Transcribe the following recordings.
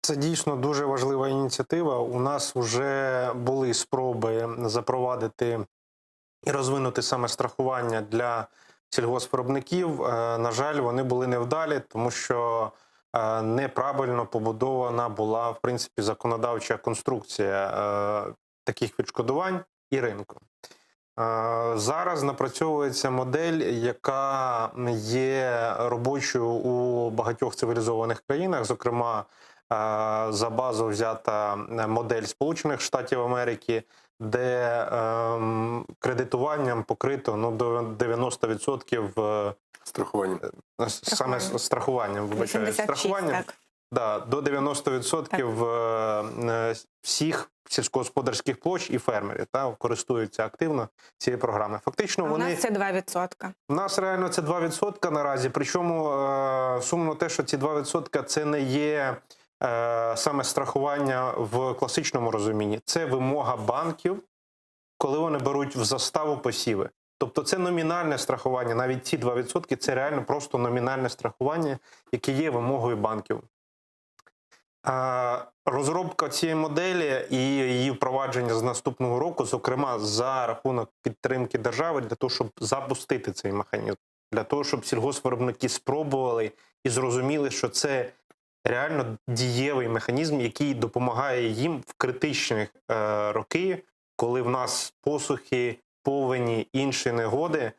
Це дійсно дуже важлива ініціатива. У нас вже були спроби запровадити і розвинути саме страхування для сільгоспвиробників. На жаль, вони були невдалі, тому що неправильно побудована була, в принципі, законодавча конструкція таких відшкодувань і ринку. Зараз напрацьовується модель, яка є робочою у багатьох цивілізованих країнах. Зокрема, за базу взята модель Сполучених Штатів Америки, де кредитуванням покрито до 90% Страхування. саме страхуванням, вибачаю, 86, страхуванням. так. Да, до 90% всіх сільськогосподарських площ і фермерів користуються активно цією програмою. Фактично, У нас це 2%. У нас реально це 2% наразі, причому сумно те, що ці 2% це не є саме страхування в класичному розумінні. Це вимога банків, коли вони беруть в заставу посіви. Тобто це номінальне страхування, навіть ці 2% це реально просто номінальне страхування, яке є вимогою банків. Розробка цієї моделі і її впровадження з наступного року, зокрема за рахунок підтримки держави, для того, щоб запустити цей механізм, для того, щоб сільгоспвиробники спробували і зрозуміли, що це реально дієвий механізм, який допомагає їм в критичні роки, коли в нас посухи, повені, інші негоди,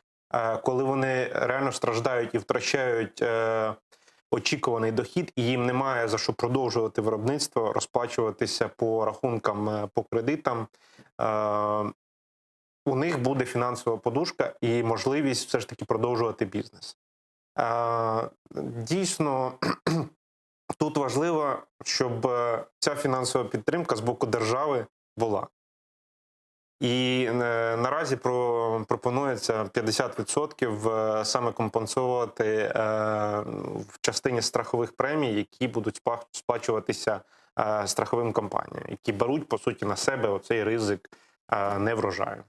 коли вони реально страждають і втрачають очікуваний дохід, і їм немає за що продовжувати виробництво, розплачуватися по рахункам, по кредитам. У них буде фінансова подушка і можливість все ж таки продовжувати бізнес. Дійсно, тут важливо, щоб ця фінансова підтримка з боку держави була. І наразі пропонується 50% саме компенсувати в частині страхових премій, які будуть сплачуватися страховим компаніям, які беруть, по суті, на себе оцей ризик неврожаю.